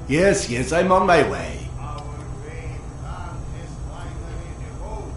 Yes, yes, I'm on my way. Our great Khan has finally awoken.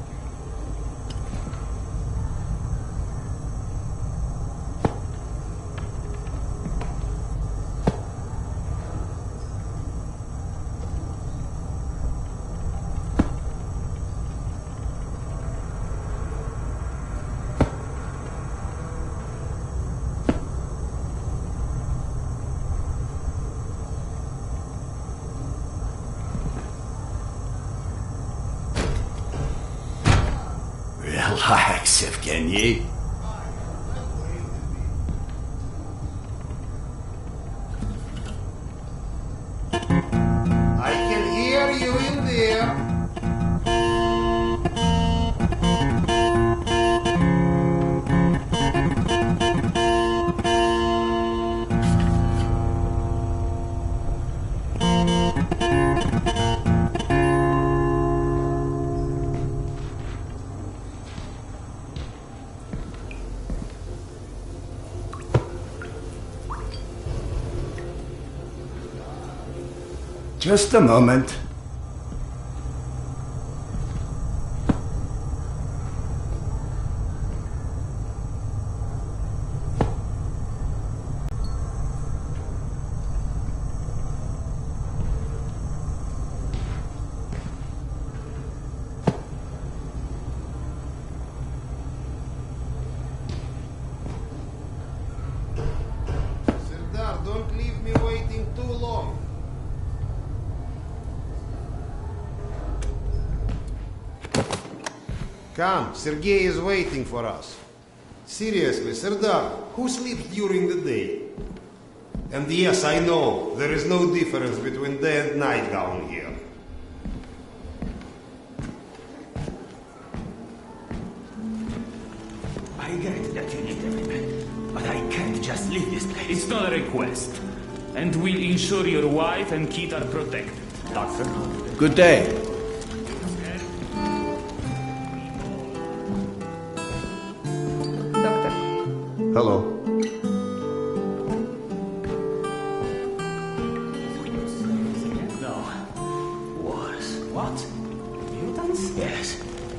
Relax, Evgeny. I can hear you in there. Just a moment. Serdar, don't leave me waiting too long. Come, Sergei is waiting for us. Seriously, Serdar, who sleeps during the day? And yes, I know, there is no difference between day and night down here. I get that you need a man, but I can't just leave this place. It's not a request. And we'll ensure your wife and kid are protected. Doctor? Good day. Доктор. Hello. No. Wars. What? Mutants? Yes.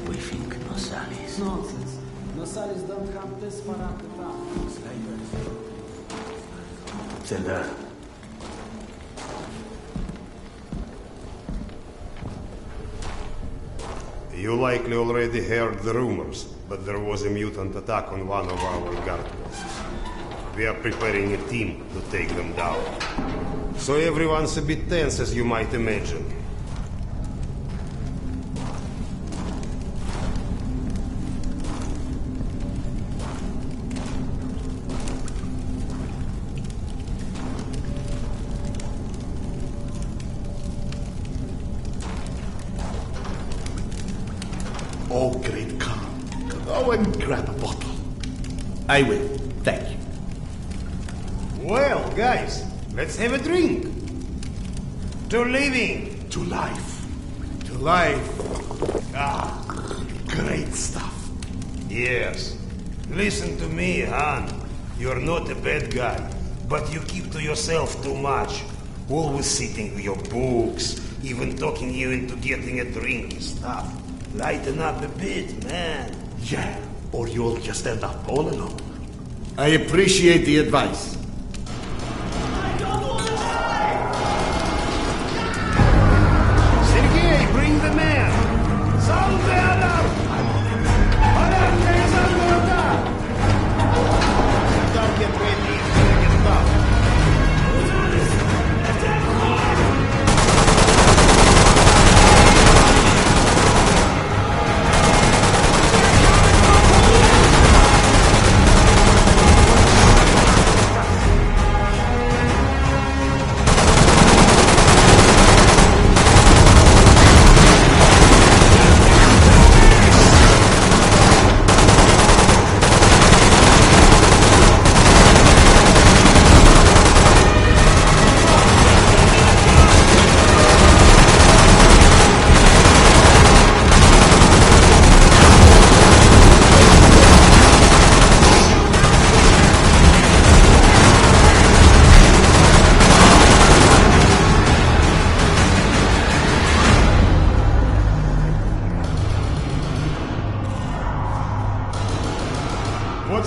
We think Nosalis. Nonsense. Nosalis don't come this far up the town. Serdar. You likely already heard the rumors, but there was a mutant attack on one of our guard posts. We are preparing a team to take them down. So everyone's a bit tense, as you might imagine. Oh, great Khan. Go and grab a bottle. I will. Thank you. Well, guys, let's have a drink. To living. To life. To life. Ah, great stuff. Yes. Listen to me, Han. You're not a bad guy, but you keep to yourself too much. Always sitting with your books, even talking you into getting a drink and stuff. Lighten up a bit, man. Yeah, or you'll just end up all alone. I appreciate the advice. Sergei, bring the man. Sound the alarm. Alarm, there is under attack. Don't get ready, it's gonna get tough.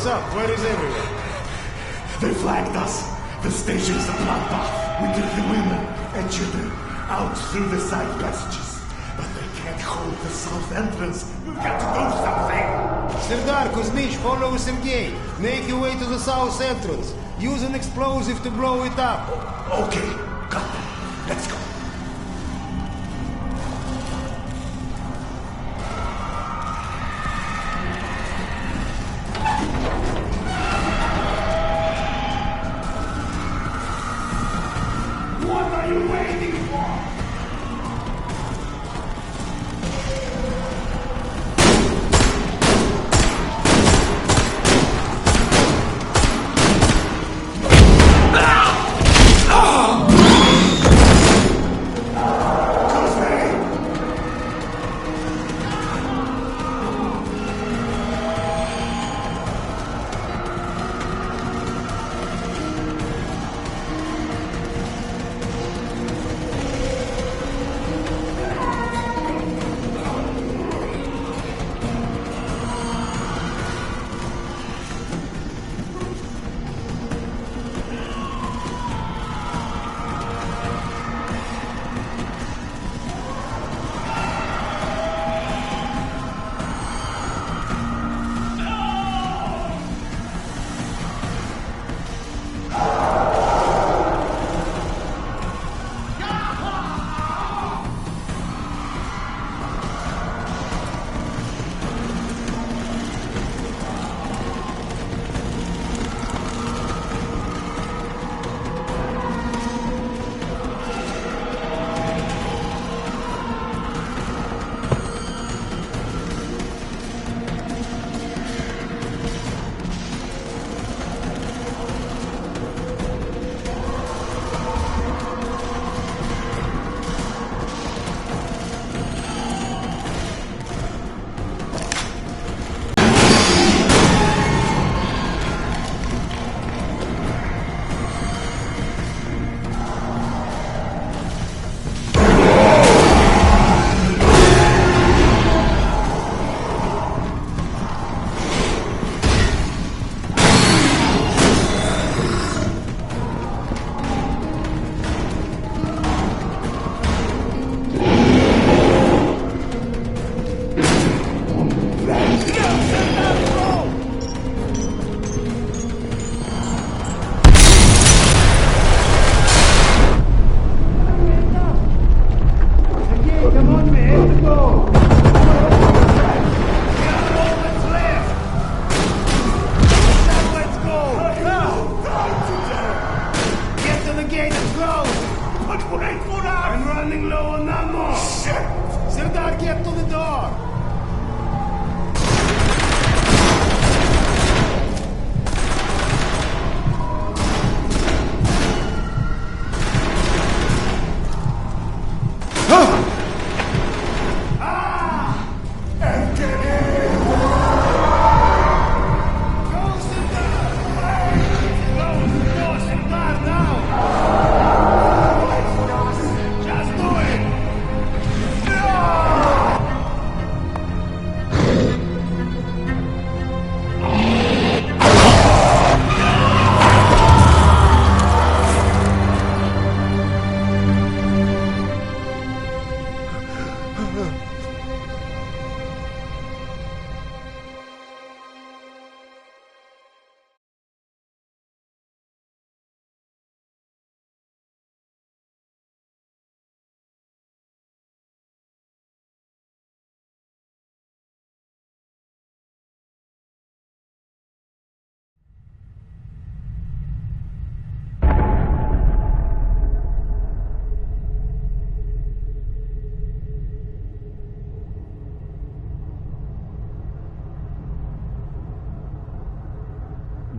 What's up? Where is everyone? They flagged us. The station is a bloodbath. We took the women and children out through the side passages. But they can't hold the south entrance. We've got to do something. Serdar, Kuzmich, follow Sergei. Make your way to the south entrance. Use an explosive to blow it up. Okay, got that. Let's go. What are you waiting for?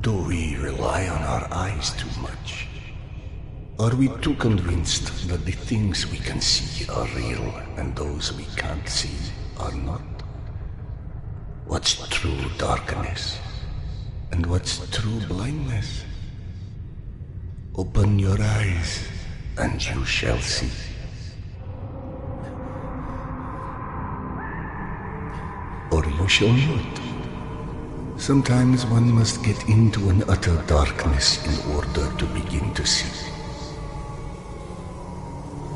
Do we rely on our eyes too much? Are we too convinced that the things we can see are real and those we can't see are not? What's true darkness and what's true blindness? Open your eyes and you shall see. Or you shall not. Sometimes one must get into an utter darkness in order to begin to see.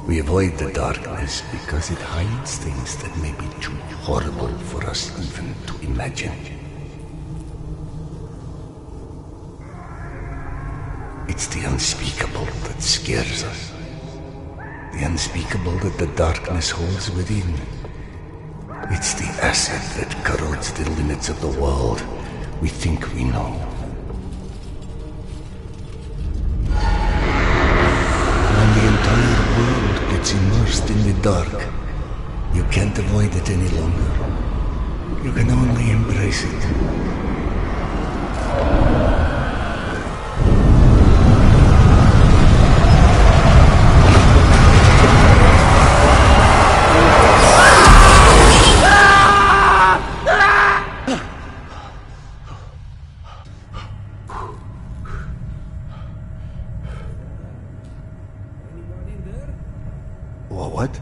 We avoid the darkness because it hides things that may be too horrible for us even to imagine. It's the unspeakable that scares us. The unspeakable that the darkness holds within. It's the acid that corrodes the limits of the world we think we know. When the entire world gets immersed in the dark, you can't avoid it any longer. You can only embrace it. What?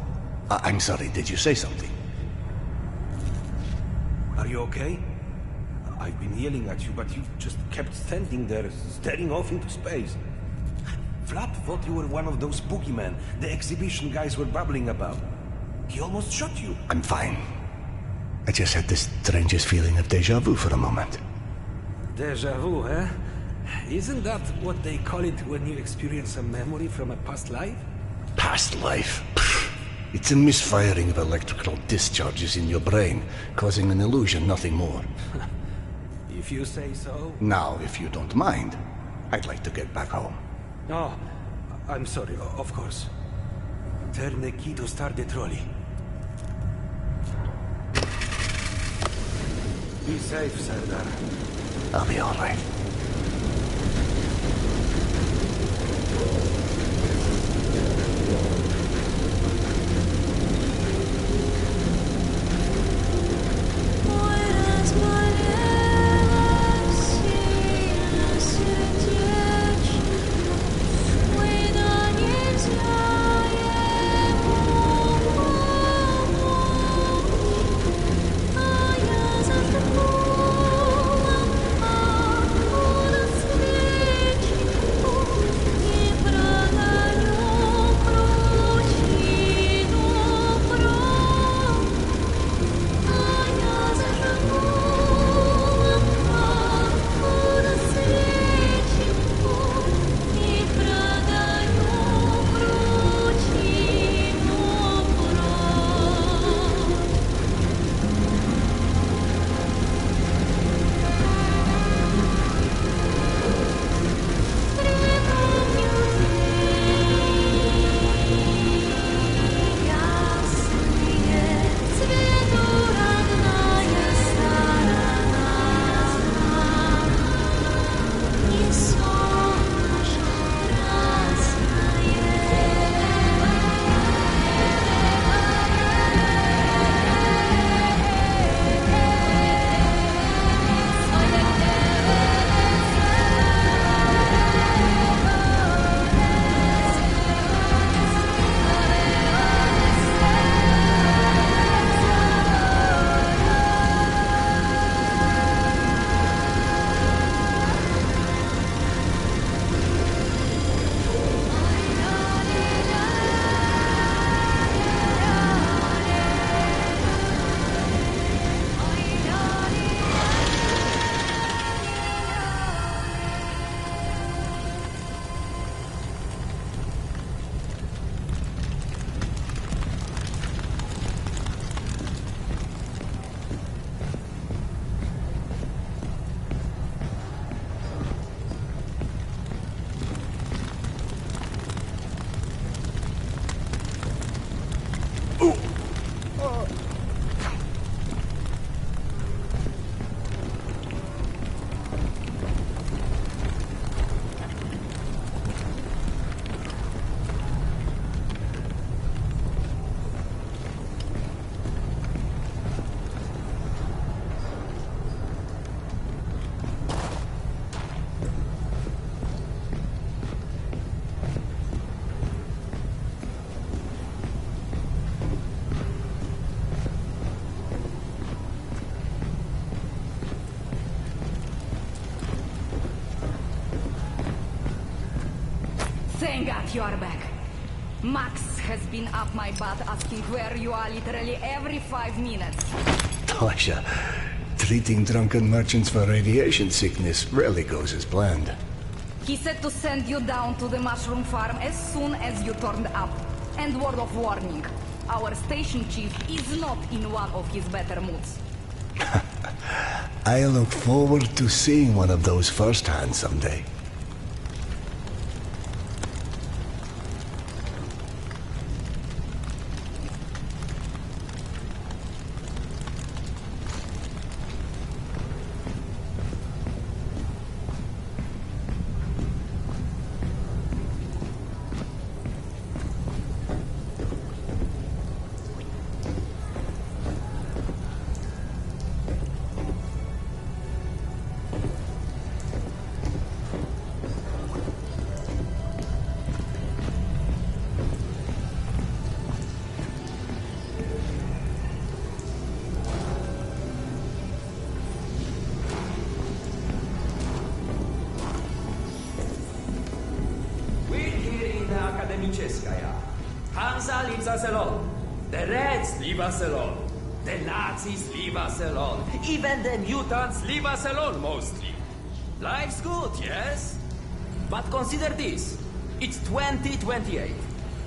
I'm sorry, did you say something? Are you okay? I've been yelling at you, but you just kept standing there, staring off into space. Flap thought you were one of those boogeymen the exhibition guys were babbling about. He almost shot you. I'm fine. I just had the strangest feeling of deja vu for a moment. Deja vu, eh? Isn't that what they call it when you experience a memory from a past life? Past life? It's a misfiring of electrical discharges in your brain, causing an illusion, nothing more. If you say so. Now, if you don't mind, I'd like to get back home. Oh, I'm sorry, of course. Turn the key to start the trolley. Be safe, Sardar. I'll be all right. Thank God you are back. Max has been up my butt asking where you are literally every 5 minutes. Tasha, treating drunken merchants for radiation sickness rarely goes as planned. He said to send you down to the mushroom farm as soon as you turned up. And word of warning, our station chief is not in one of his better moods. I look forward to seeing one of those firsthand someday. Hansa leaves us alone. The Reds leave us alone. The Nazis leave us alone. Even the mutants leave us alone, mostly. Life's good, yes? But consider this. It's 2028.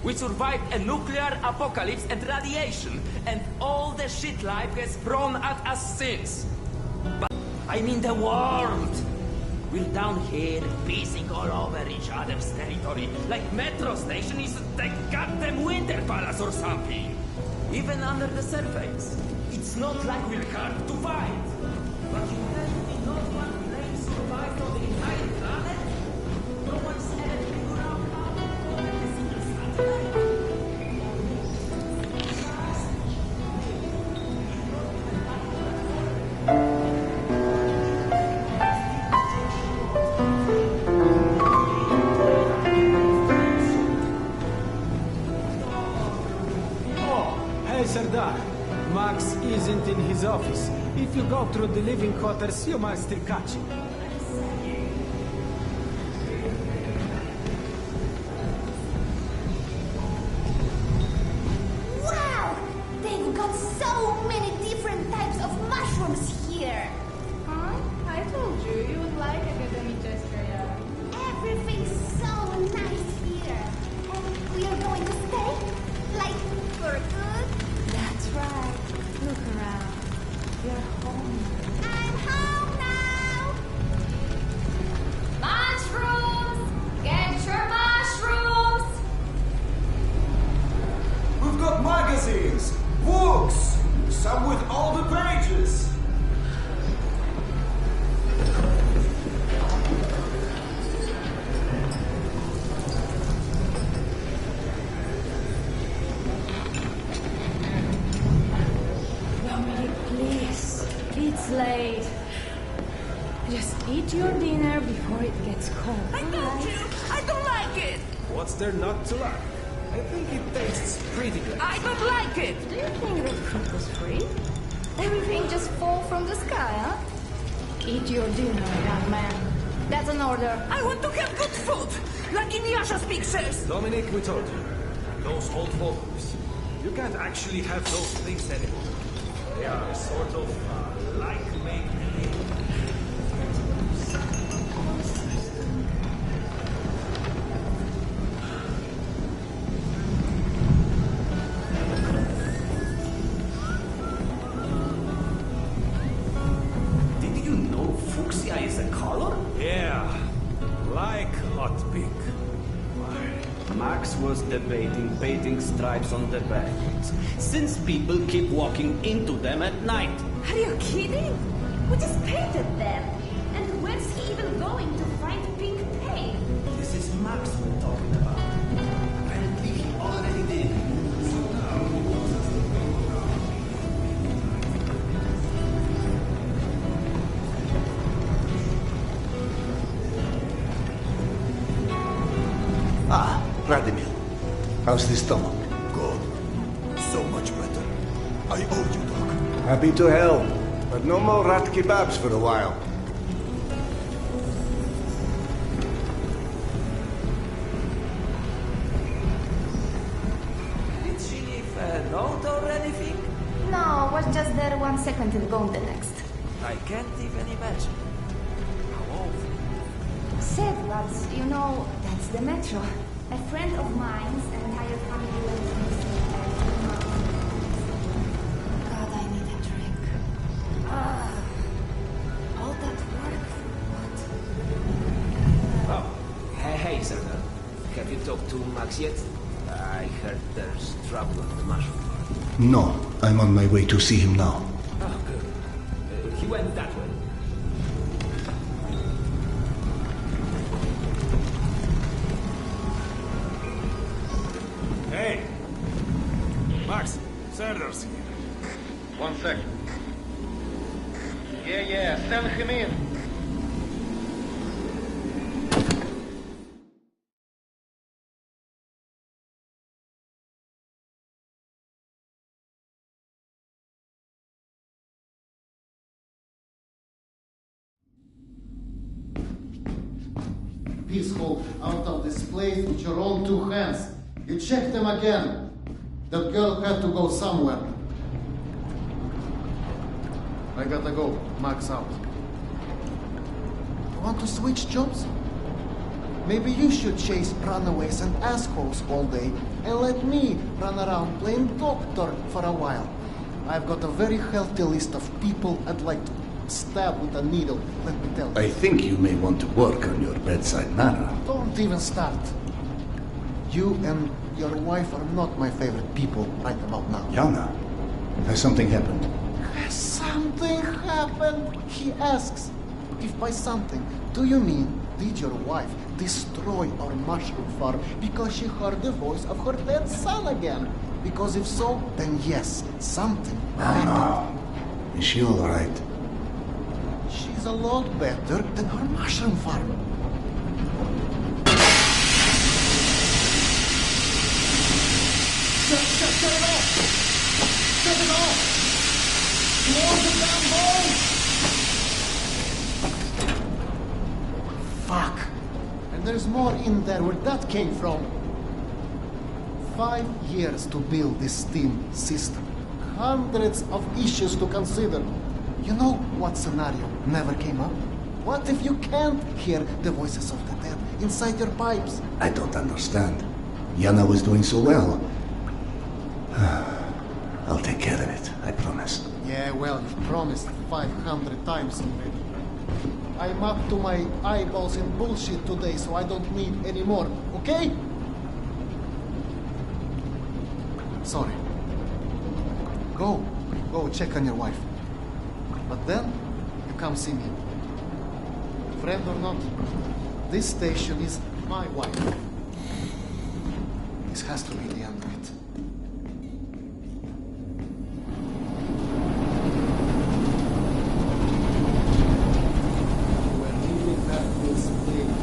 We survived a nuclear apocalypse and radiation, and all the shit life has thrown at us since. But I mean the world. We're down here, pissing all over each other's territory, like Metro Station is the goddamn Winter Palace or something. Even under the surface, it's not like we're hard to fight. But you tell me not one plane survived on the entire planet? No one's ever figured out how to connect a single satellite? Serdar, Max isn't in his office. If you go through the living quarters, you might still catch him. Wow! They've got so many different types of mushrooms here! Huh? I told you, you would like Academy Cheskaya. Everything's so nice here. And we are going to stay? Like, for good? That's right. Look around. You're home. I'm home now! Mushrooms! Get your mushrooms! We've got magazines, books, some with all the pages. It's late. Just eat your dinner before it gets cold. I told you! I don't like it! What's there not to like? I think it tastes pretty good. I don't like it! Do you think the fruit was free? Everything just fall from the sky, huh? Eat your dinner, young man. That's an order. I want to have good food! Like in Yasha's pictures! Dominic, we told you. Those old photos. You can't actually have those things anymore. They are a sort of like-made. Did you know fuchsia is a color? Yeah, like hot pink. Max was debating painting stripes on the bags, since people keep walking into them at night. Are you kidding? We just painted them. And where's he even going to find pink paint? This is Max we're talking about. Apparently he already did. So now he wants us to go around. Ah, Vladimir. How's the stomach? Good. So much better. I owe you, Doc. Happy to help, but no more rat kebabs for a while. a note or anything? No, was just there 1 second and gone the next. I can't even imagine. How awful. Sad, but you know, that's the metro. A friend of mine's entire family went missing at God, I need a drink. All that work for what? Oh, hey, Sergeant. Have you talked to Max yet? I heard there's trouble on the mushroom farm. No, I'm on my way to see him now. Oh, good. He went that way. Hey! Max, Sanders here. 1 second. Yeah, send him in. Peace hold out of this place with your own 2 hands. You check them again. That girl had to go somewhere. I gotta go. Max out. You want to switch jobs? Maybe you should chase runaways and assholes all day and let me run around playing doctor for a while. I've got a very healthy list of people I'd like to stab with a needle, let me tell you. I think you may want to work on your bedside manner. Don't even start. You and your wife are not my favorite people right about now. Yana, has something happened? Has something happened? He asks. If by something, do you mean did your wife destroy our mushroom farm because she heard the voice of her dead son again? Because if so, then yes, something happened. No. Is she all right? She's a lot better than her mushroom farm. Shut it off! Shut it off! Close the damn hole! Fuck! And there's more in there where that came from. 5 years to build this steam system. Hundreds of issues to consider. You know what scenario never came up? What if you can't hear the voices of the dead inside your pipes? I don't understand. Yana was doing so well. I'll take care of it, I promise. Yeah, well, you've promised 500 times already. I'm up to my eyeballs in bullshit today, so I don't need any more, okay? Sorry. Go check on your wife. But then, you come see me. Friend or not, this station is my wife. This has to be the end of it. We're leaving that this place.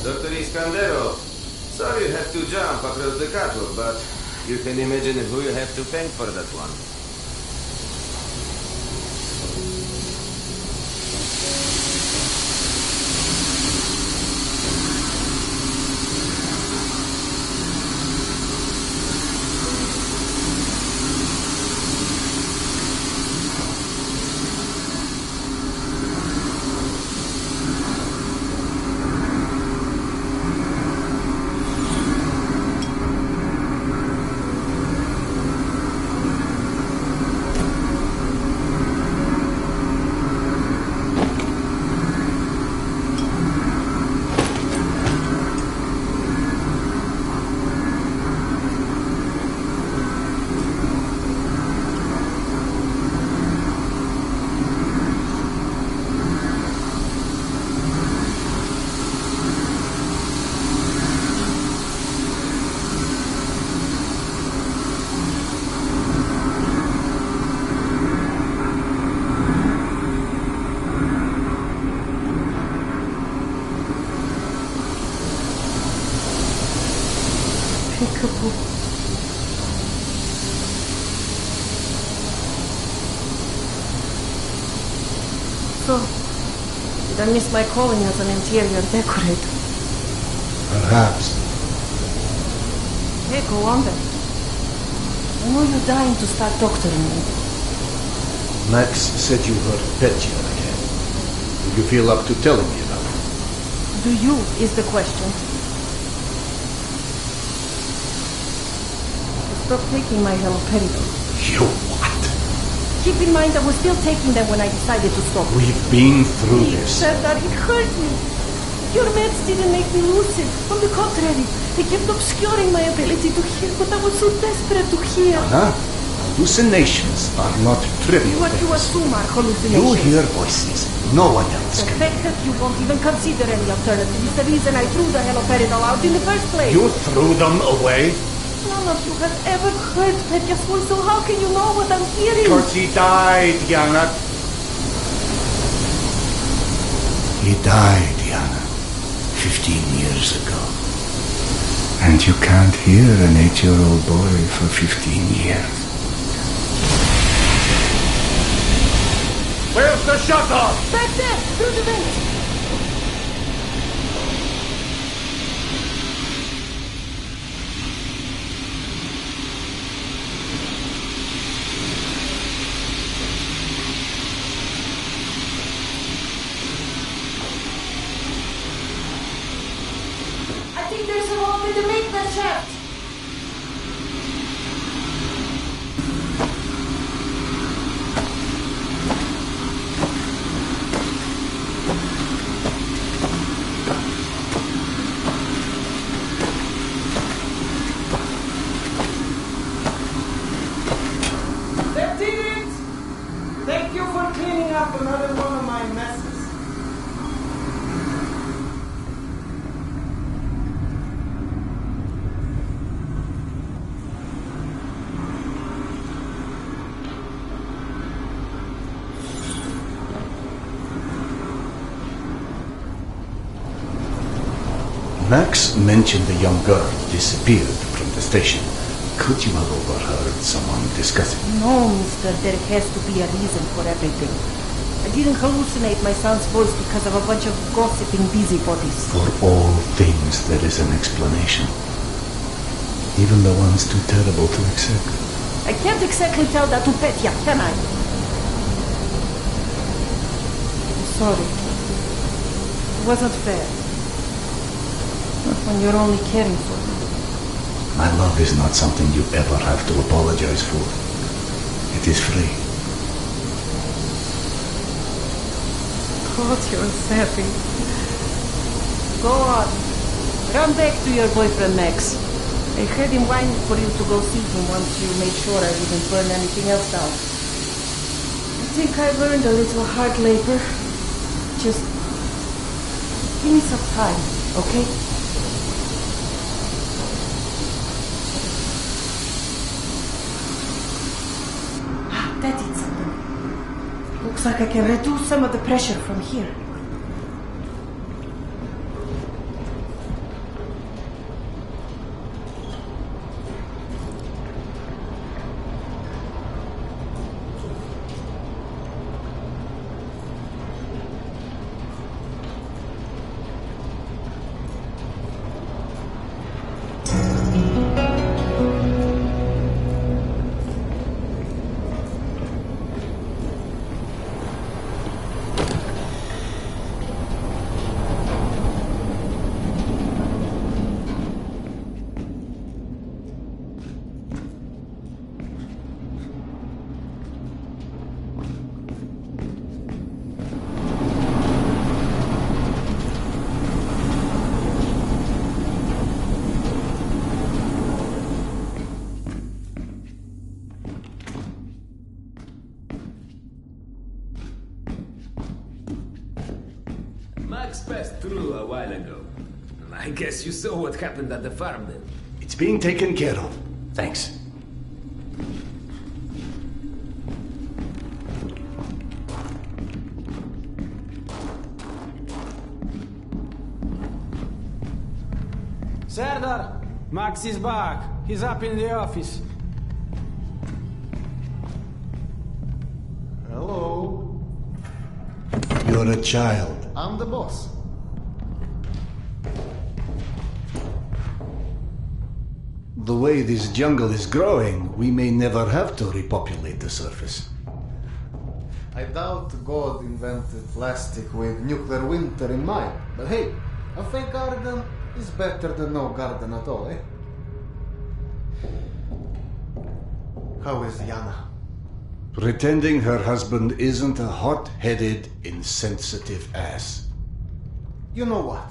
Dr. Iskandero, sorry you have to jump across the catwalk, but you can imagine who you have to thank for that one. So, did I miss my calling as an interior decorator? Perhaps. Hey, go on then. I know you're dying to start doctoring me. Max said you were Petya again. Do you feel up to telling me about it? Do you, is the question. Stop taking my haloperidol. You what? Keep in mind I was still taking them when I decided to stop. We've been through He this. said that it hurt me. Your meds didn't make me lucid. On the contrary, they kept obscuring my ability to hear, but I was so desperate to hear. Anna, hallucinations are not trivial What you things. assume are hallucinations. You hear voices. No one else The can. fact that you won't even consider any alternative is the reason I threw the haloperidol out in the first place. You threw them away? None of you have ever heard Petya's voice, so how can you know what I'm hearing? Because he died, Yana. He died, Yana. 15 years ago. And you can't hear an 8-year-old boy for 15 years. Where's the shutter? Back there, through the vent. I think there's a hole in the maintenance shaft. That did it! Thank you for cleaning up another one of my messes. Max mentioned the young girl disappeared from the station. Could you have overheard someone discussing? No, mister, there has to be a reason for everything. I didn't hallucinate my son's voice because of a bunch of gossiping busybodies. For all things there is an explanation. Even the ones too terrible to accept. I can't exactly tell that to Petya, can I? I'm sorry. It wasn't fair. Not when you're only caring for me. My love is not something you ever have to apologize for. It is free. God, you're savage. Go on. Run back to your boyfriend, Max. I had him whining for you to go see him once you made sure I wouldn't burn anything else down. I think I learned a little hard labor. Just give me some time, okay? That did something. Looks like I can reduce some of the pressure from here. while ago. I guess you saw what happened at the farm then. It's being taken care of. Thanks. Serdar, Max is back. He's up in the office. Hello. You're a child. I'm the boss. The way this jungle is growing, we may never have to repopulate the surface. I doubt God invented plastic with nuclear winter in mind. But hey, a fake garden is better than no garden at all, eh? How is Yana? Pretending her husband isn't a hot-headed, insensitive ass. You know what?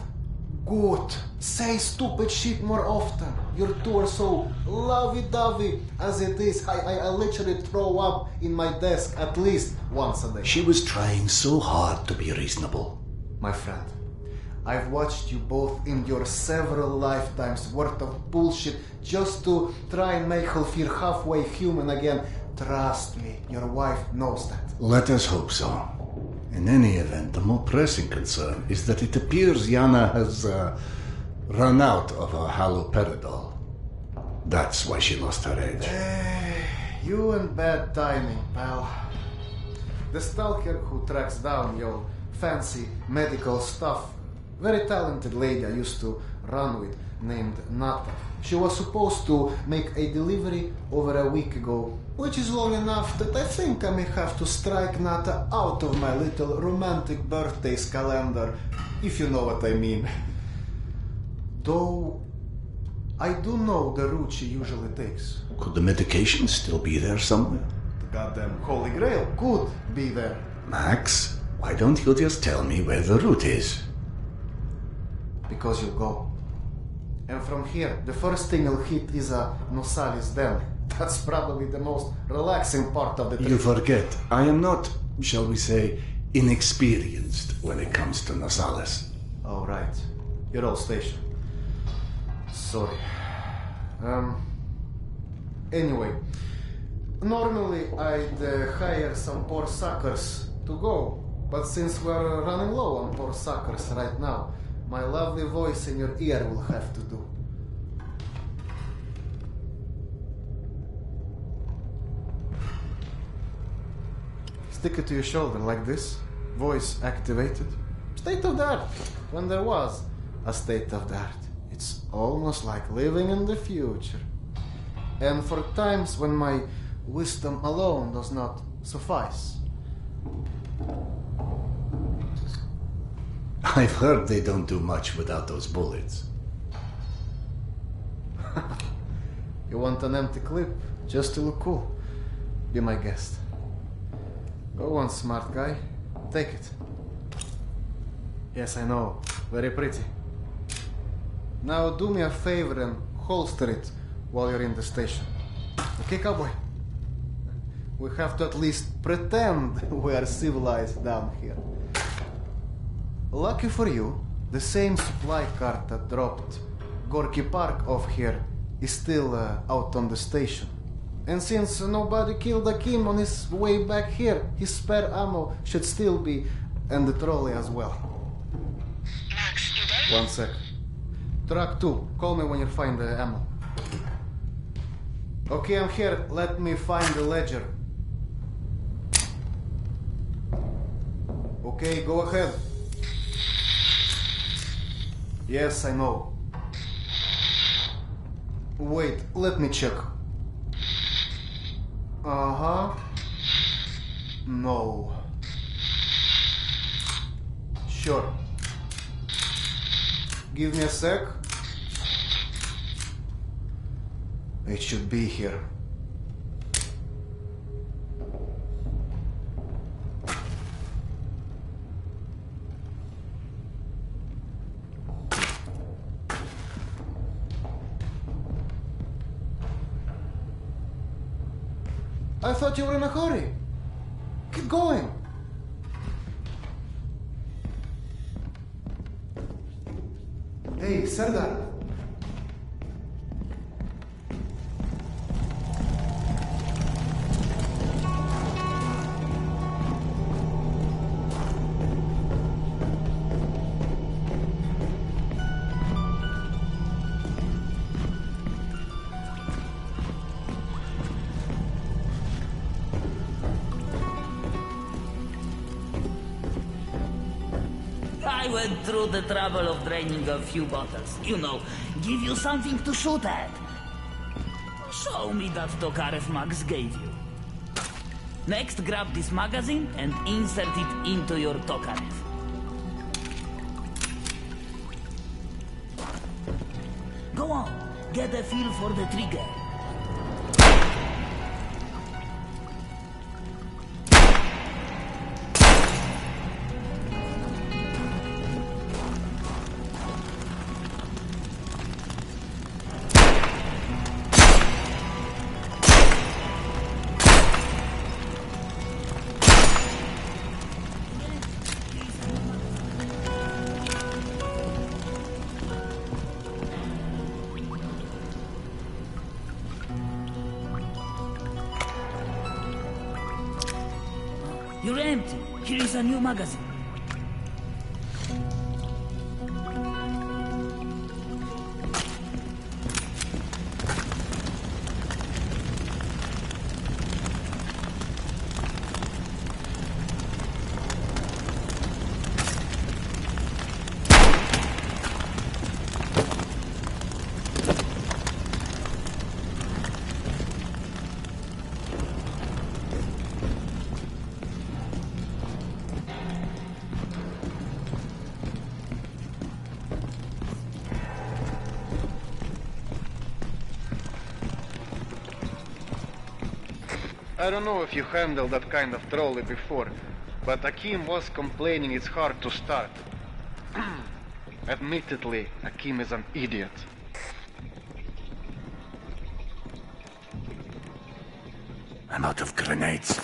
Good. Say stupid shit more often. Your two are so lovey-dovey as it is. I literally throw up in my desk at least once a day. She was trying so hard to be reasonable. My friend, I've watched you both endure several lifetimes worth of bullshit just to try and make her feel halfway human again. Trust me, your wife knows that. Let us hope so. In any event, the more pressing concern is that it appears Yana has run out of her haloperidol. That's why she lost her edge. You and bad timing, pal. The stalker who tracks down your fancy medical stuff, very talented lady I used to run with, named Nata. She was supposed to make a delivery over a week ago, which is long enough that I think I may have to strike Nata out of my little romantic birthdays calendar, if you know what I mean. Though, I do know the route she usually takes. Could the medication still be there somewhere? The goddamn Holy Grail could be there. Max, why don't you just tell me where the route is? Because you'll go. And from here, the first thing you'll hit is a Nosalis Den. That's probably the most relaxing part of the trip. You forget, I am not, shall we say, inexperienced when it comes to Nosalis. Oh, right. You're all stationed. Sorry. Anyway, normally I'd hire some poor suckers to go, but since we're running low on poor suckers right now, my lovely voice in your ear will have to do. Stick it to your shoulder like this, voice activated. State of the art, when there was a state of the art. It's almost like living in the future. And for times when my wisdom alone does not suffice. I've heard they don't do much without those bullets. You want an empty clip just to look cool? Be my guest. Go on, smart guy. Take it. Yes, I know. Very pretty. Now do me a favor and holster it while you're in the station. Okay, cowboy? We have to at least pretend we are civilized down here. Lucky for you, the same supply cart that dropped Gorky Park off here is still out on the station. And since nobody killed Akim on his way back here, his spare ammo should still be in the trolley as well. Max, you there? 1 sec. Truck 2, call me when you find the ammo. Okay, I'm here. Let me find the ledger. Okay, go ahead. Yes, I know. Wait, let me check. Uh-huh. No. Sure. Give me a sec. It should be here. I thought you were in a hurry. Keep going. Hey, Serdar. I went through the trouble of draining a few bottles. You know, give you something to shoot at. Show me that Tokarev Max gave you. Next, grab this magazine and insert it into your Tokarev. Go on, get a feel for the trigger. You're empty. Here is a new magazine. I don't know if you handled that kind of trolley before, but Akim was complaining it's hard to start. Admittedly, Akim is an idiot. I'm out of grenades.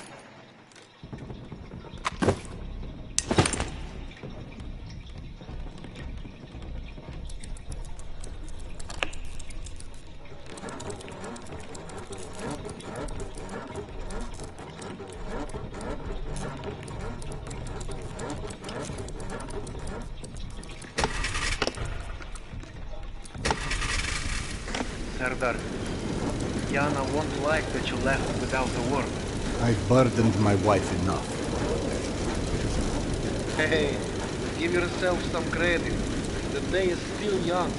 Serdar, Yana won't like that you left without a word. I've burdened my wife enough. Hey, give yourself some credit. The day is still young.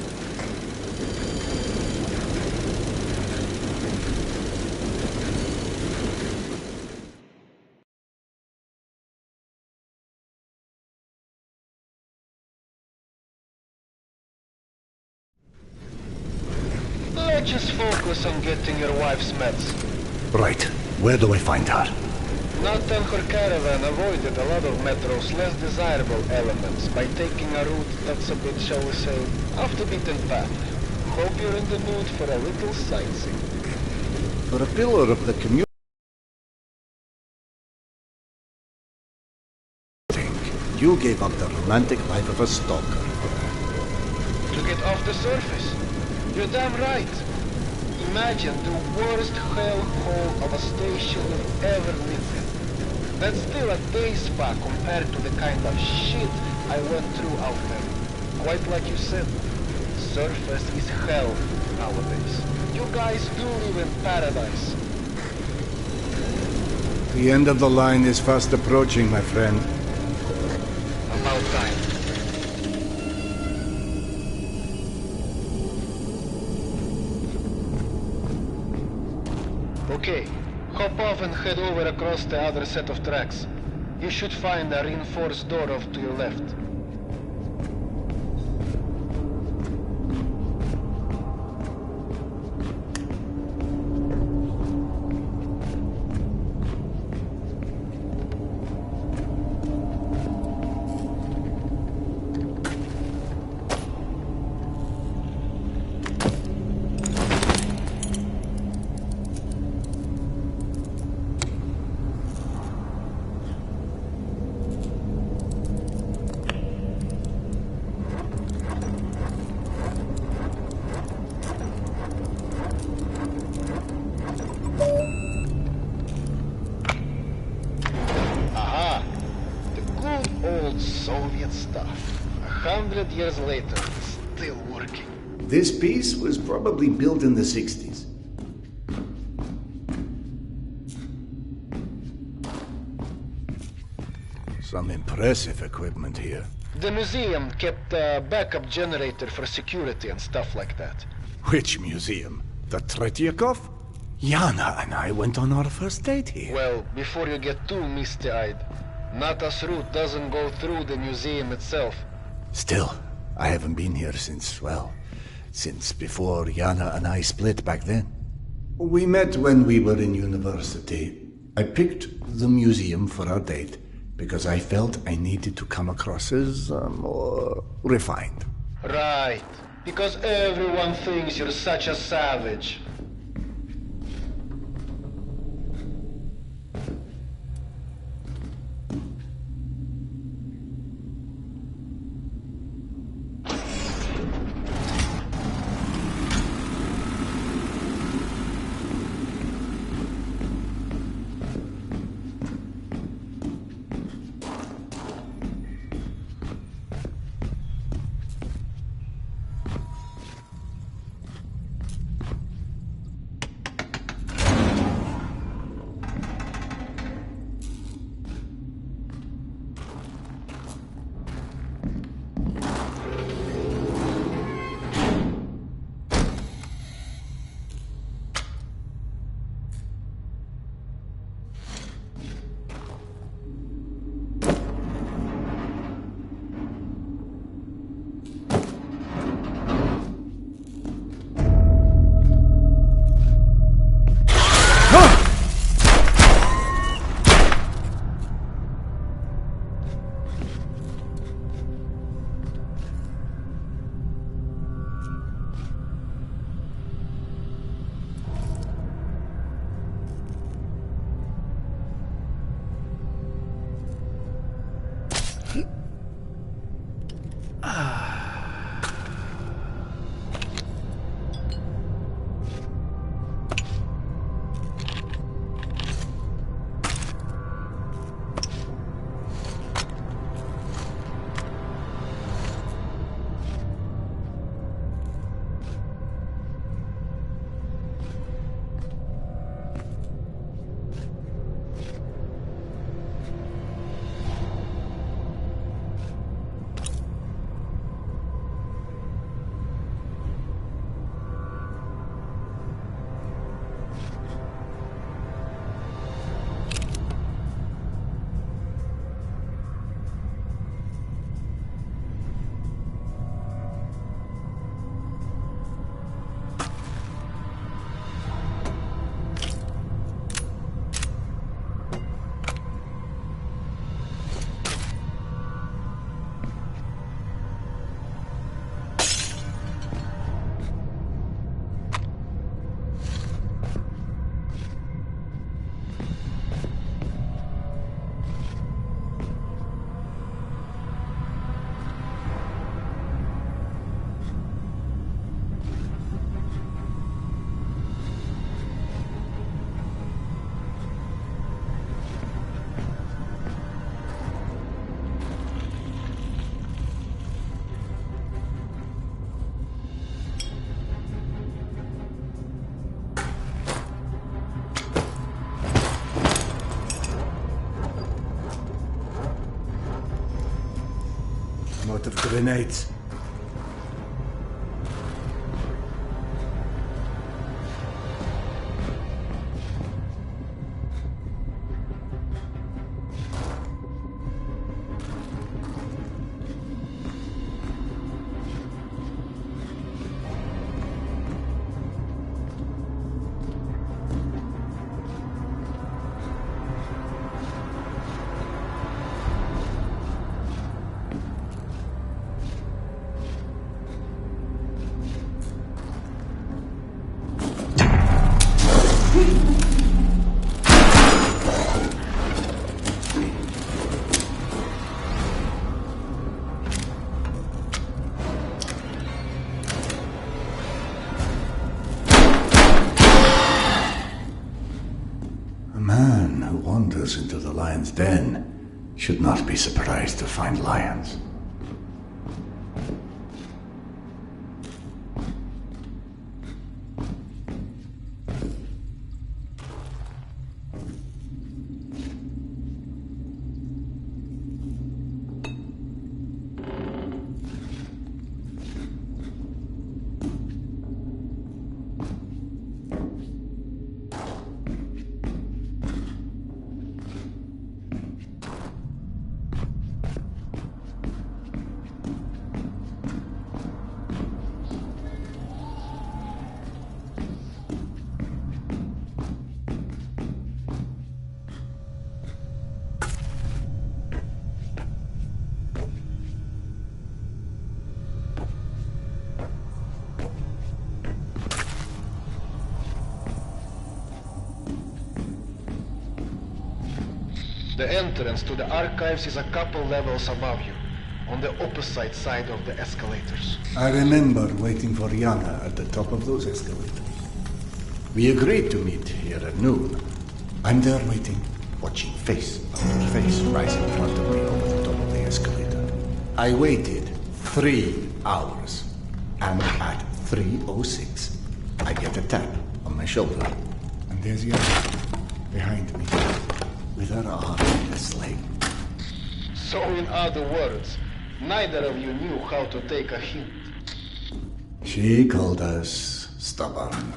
Let's just focus on getting your wife's meds. Right. Where do I find her? Nathan her caravan avoided a lot of Metro's less desirable elements by taking a route that's a bit, shall we say, off the beaten path. Hope you're in the mood for a little sightseeing. For a pillar of the community, you gave up the romantic life of a stalker. To get off the surface. You're damn right. Imagine the worst hellhole of a station you've ever lived in. That's still a day spa compared to the kind of shit I went through out there. Quite like you said, surface is hell nowadays. You guys do live in paradise. The end of the line is fast approaching, my friend. About time. Okay, hop off and head over across the other set of tracks. You should find a reinforced door off to your left. years later, still working. This piece was probably built in the 60s. Some impressive equipment here. The museum kept a backup generator for security and stuff like that. Which museum? The Tretyakov? Yana and I went on our first date here. Well, before you get too misty-eyed, Nata's route doesn't go through the museum itself. Still, I haven't been here since before Yana and I split back then. We met when we were in university. I picked the museum for our date because I felt I needed to come across as more refined. Right. Because everyone thinks you're such a savage. Out of grenades. Wanders into the lion's den should not be surprised to find lions. The entrance to the archives is a couple levels above you, on the opposite side of the escalators. I remember waiting for Yana at the top of those escalators. We agreed to meet here at noon. I'm there waiting, watching face after face rise in front of me over the top of the escalator. I waited 3 hours, and at 3:06, I get a tap on my shoulder, and there's Yana behind me, with her arm in a sling. So in other words, neither of you knew how to take a hint. She called us stubborn.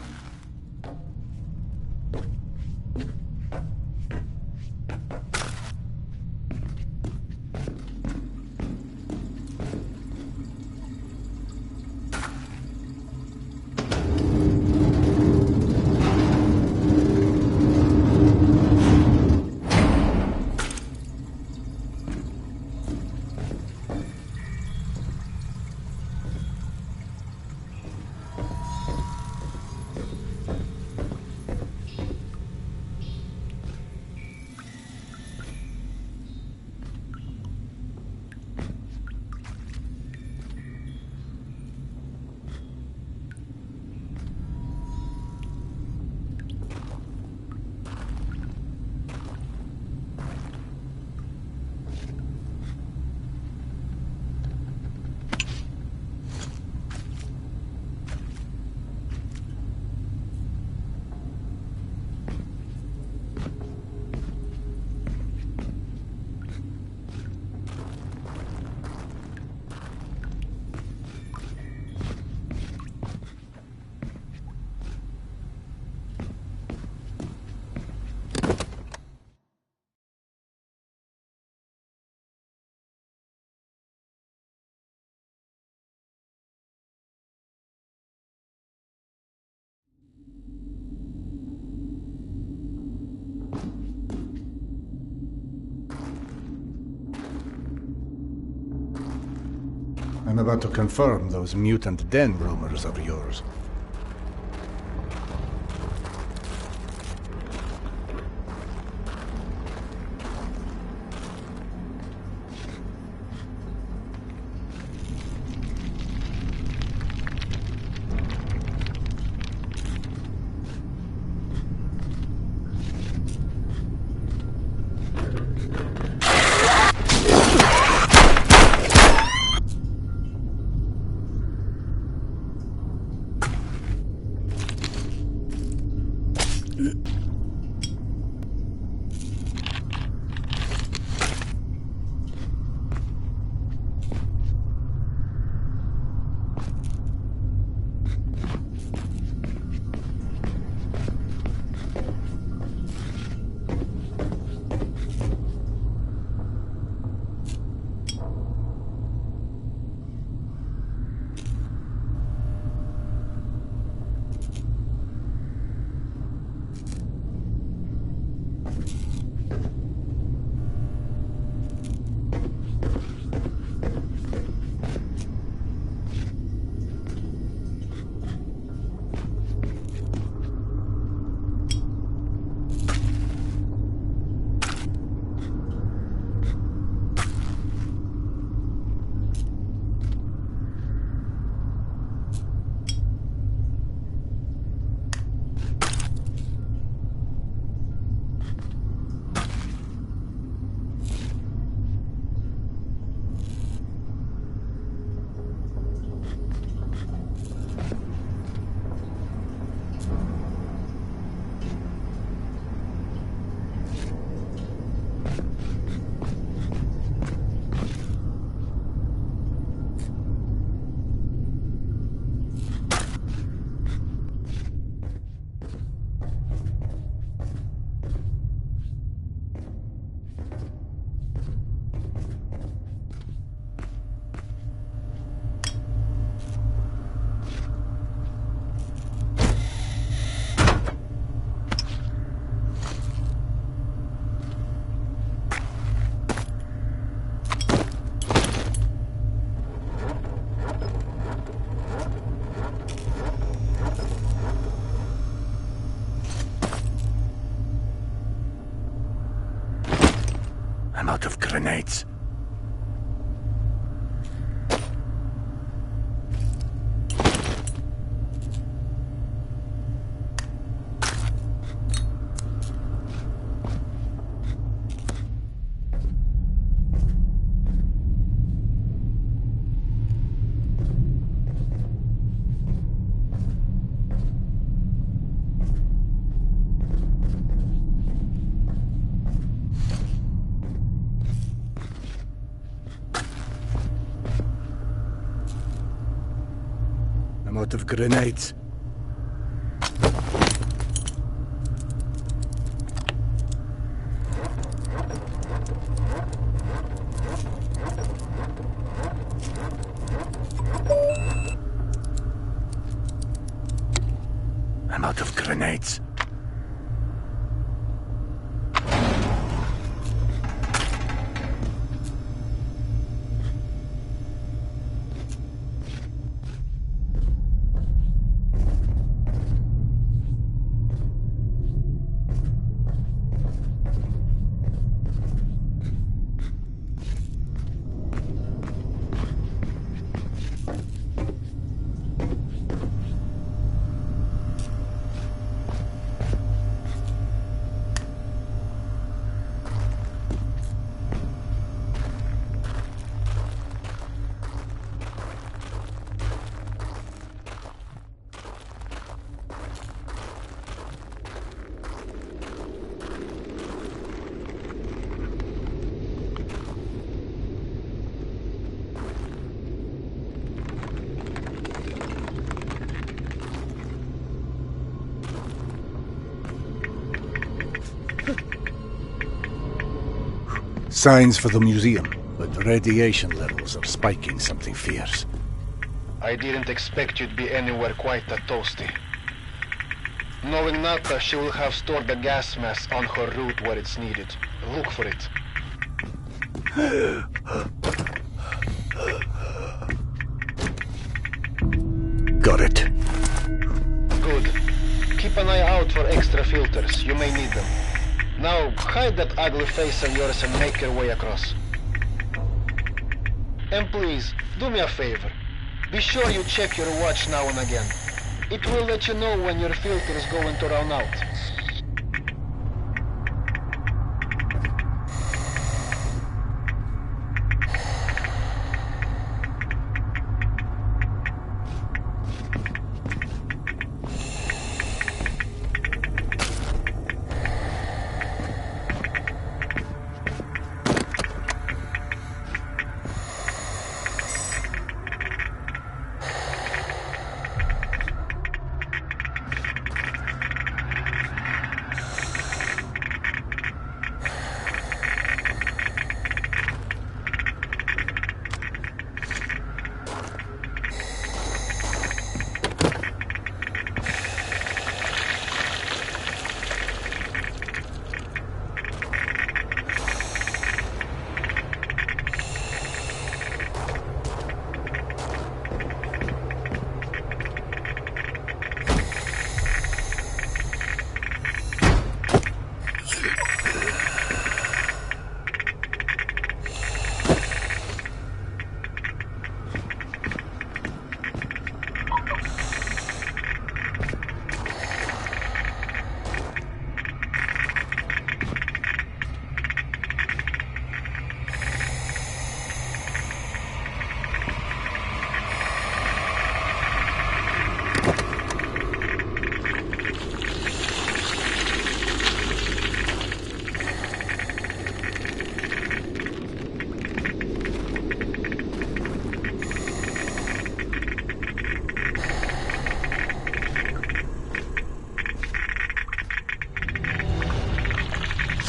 I'm about to confirm those mutant den rumors of yours. out of grenades. I'm out of grenades. I'm out of grenades. Signs for the museum, but radiation levels are spiking something fierce. I didn't expect you'd be anywhere quite that toasty. Knowing Nata, she will have stored the gas mask on her route where it's needed. Look for it. Got it. Good. Keep an eye out for extra filters. You may need them. Now, hide that ugly face of yours and make your way across. And please, do me a favor. Be sure you check your watch now and again. It will let you know when your filter is going to run out.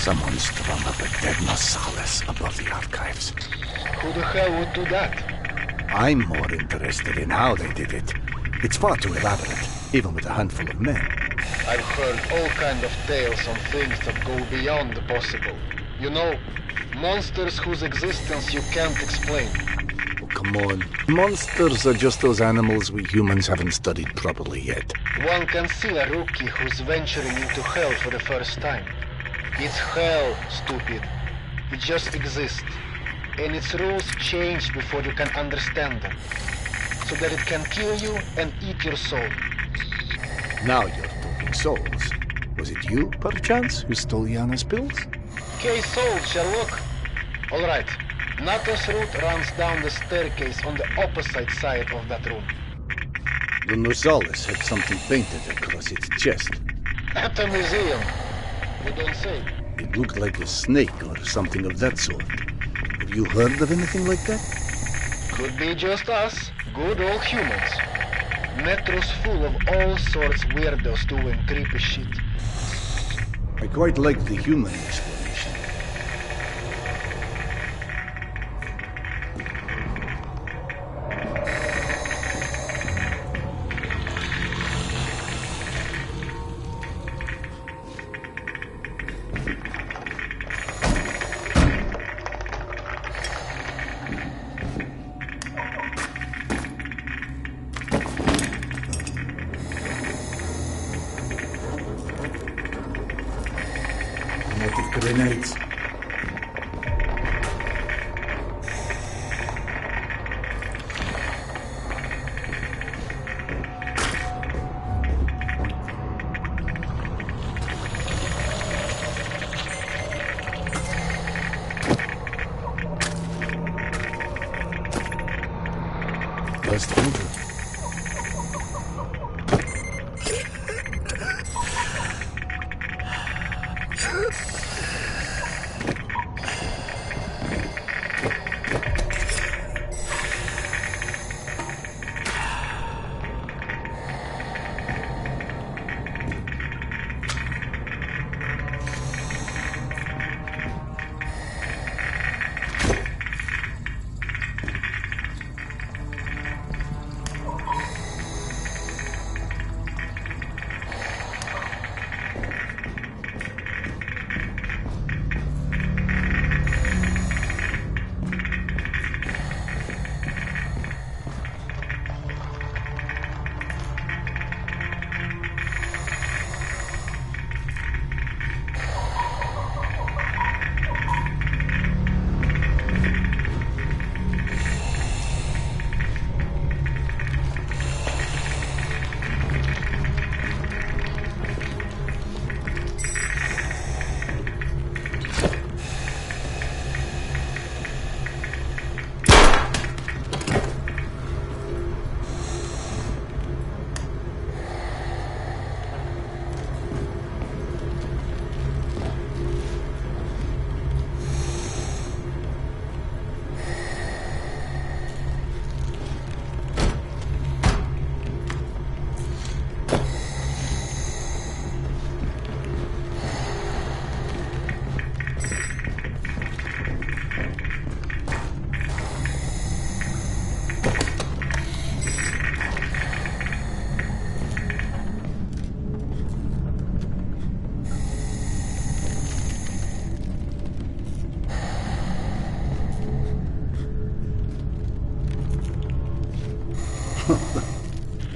Someone's strung up a dead Marsalis above the archives. Who the hell would do that? I'm more interested in how they did it. It's far too elaborate, even with a handful of men. I've heard all kinds of tales on things that go beyond the possible. You know, monsters whose existence you can't explain. Oh, come on. Monsters are just those animals we humans haven't studied properly yet. One can see a rookie who's venturing into hell for the first time. It's hell, stupid. It just exists. And its rules change before you can understand them. So that it can kill you and eat your soul. Now you're talking souls. Was it you, perchance, who stole Yana's pills? Case solved, Sherlock. Alright. Natha's route runs down the staircase on the opposite side of that room. The Nosalis had something painted across its chest. At a museum. You don't say. It looked like a snake or something of that sort. Have you heard of anything like that? Could be just us. Good old humans. Metro's full of all sorts weirdos doing creepy shit. I quite like the human explanation. Grenades. Just hold it.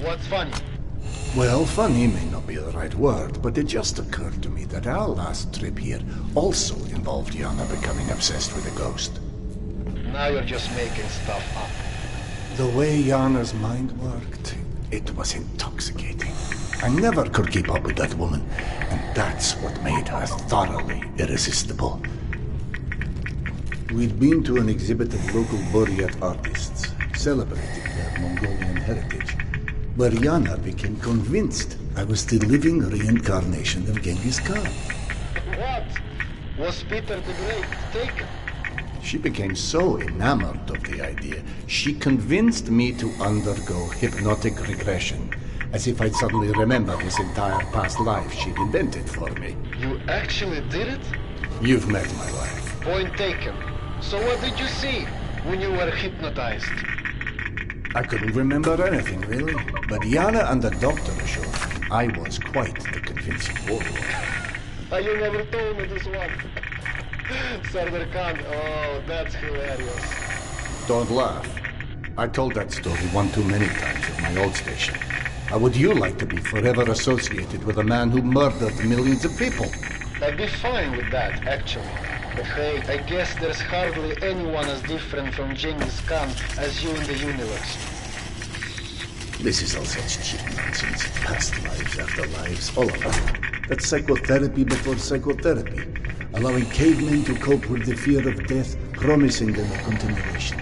What's funny? Well, funny may not be the right word, but it just occurred to me that our last trip here also involved Yana becoming obsessed with a ghost. Now you're just making stuff up. The way Yana's mind worked, it was intoxicating. I never could keep up with that woman, and that's what made her thoroughly irresistible. We'd been to an exhibit of local Buryat artists, celebrating their Mongolian heritage, where Yana became convinced I was the living reincarnation of Genghis Khan. What? Was Peter the Great taken? She became so enamored of the idea, she convinced me to undergo hypnotic regression, as if I'd suddenly remember this entire past life she'd invented for me. You actually did it? You've met my wife. Point taken. So what did you see when you were hypnotized? I couldn't remember anything, really. But Yana and the doctor assured me I was quite the convincing warlord. You never told me this one. Sardar Khan, oh, that's hilarious. Don't laugh. I told that story one too many times at my old station. How would you like to be forever associated with a man who murdered millions of people? I'd be fine with that, actually. But hey, I guess there's hardly anyone as different from Genghis Khan as you in the universe. This is all such cheap nonsense. Past lives, afterlives, all of it. That's psychotherapy before psychotherapy. Allowing cavemen to cope with the fear of death, promising them a continuation.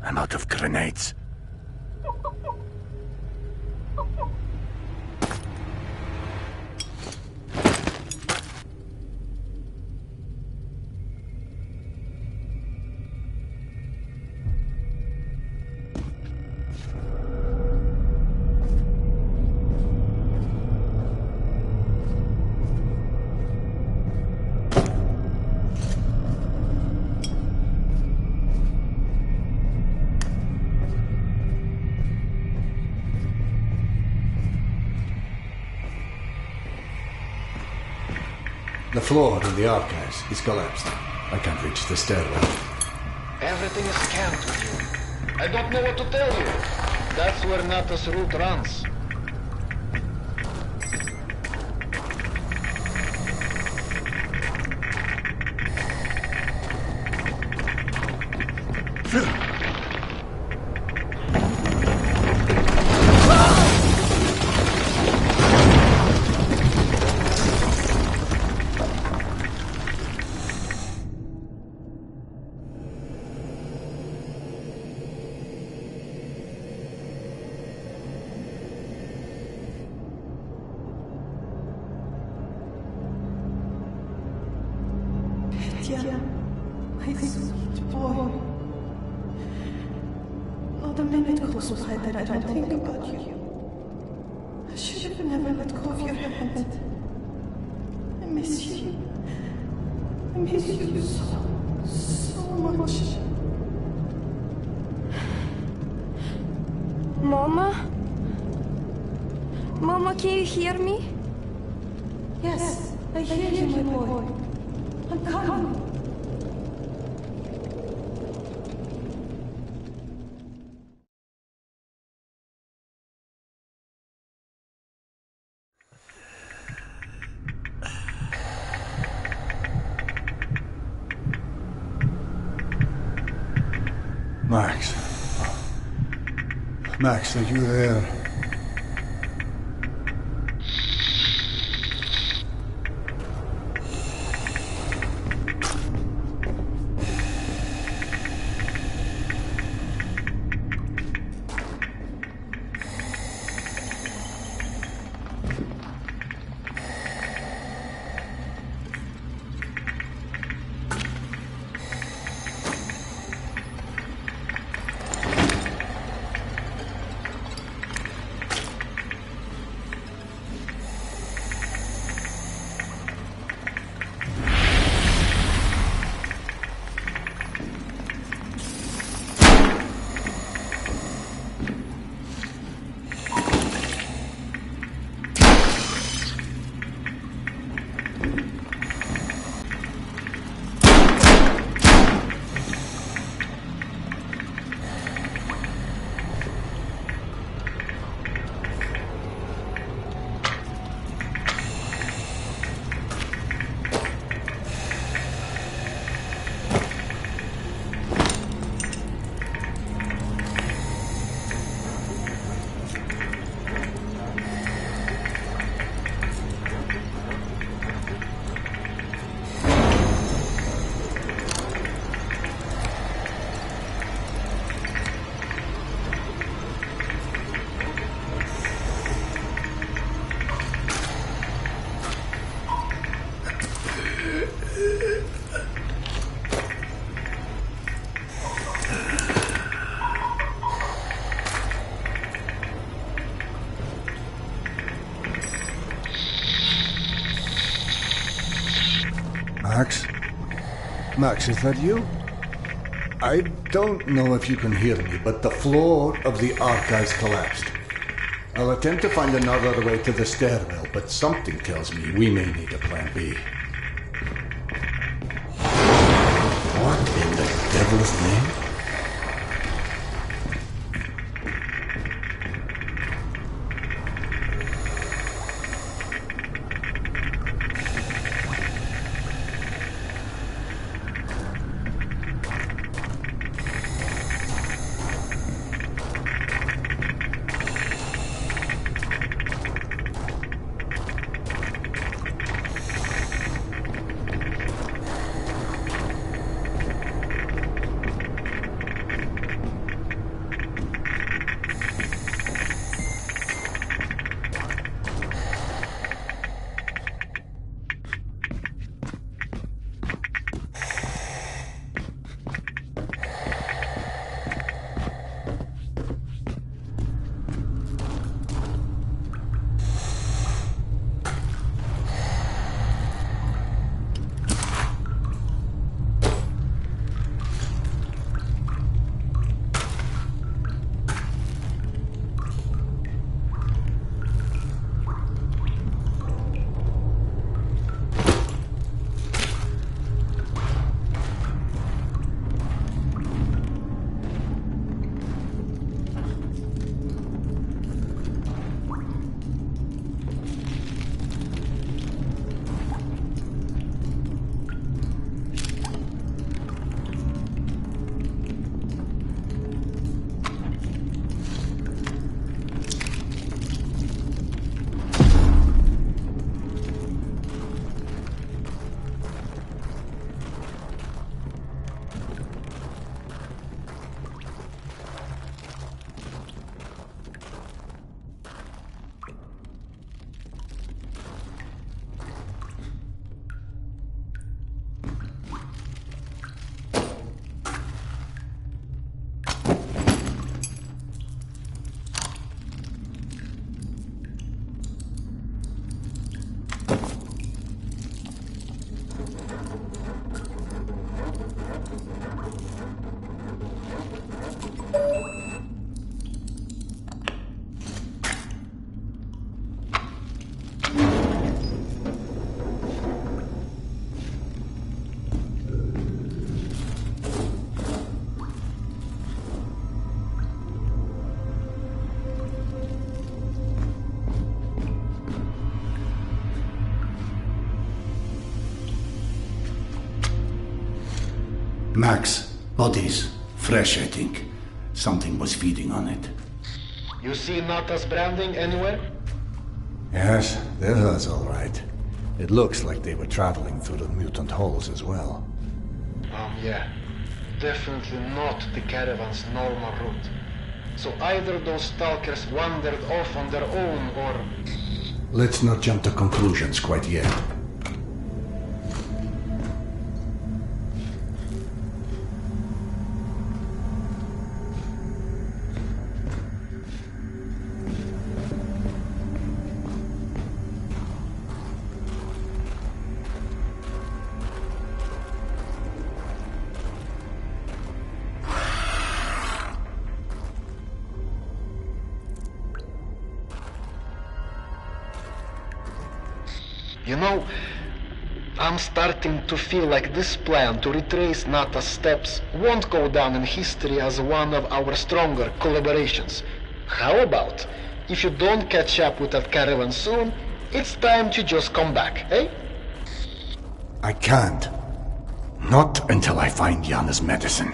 I'm out of grenades. The floor in the archives is collapsed. I can't reach the stairwell. Everything is scanned with you. I don't know what to tell you. That's where Natas' route runs. Petya, my sweet boy. Not a minute goes by that I don't think about you. I should have never let go of your hand. I miss you. I miss you so much. Mama? Mama, can you hear me? Yes, I hear you, my boy. I'm coming. Max. Max, are you there? Max? Max, is that you? I don't know if you can hear me, but the floor of the archives collapsed. I'll attempt to find another way to the stairwell, but something tells me we may need a plan B. What in the devil's name? Max, bodies. Fresh, I think. Something was feeding on it. You see Nata's branding anywhere? Yes, they're hers, all right. It looks like they were traveling through the mutant halls as well. Yeah. Definitely not the caravan's normal route. So either those stalkers wandered off on their own, or... Let's not jump to conclusions quite yet. You know, I'm starting to feel like this plan to retrace Nata's steps won't go down in history as one of our stronger collaborations. How about, if you don't catch up with that caravan soon, it's time to just come back, eh? I can't. Not until I find Yana's medicine.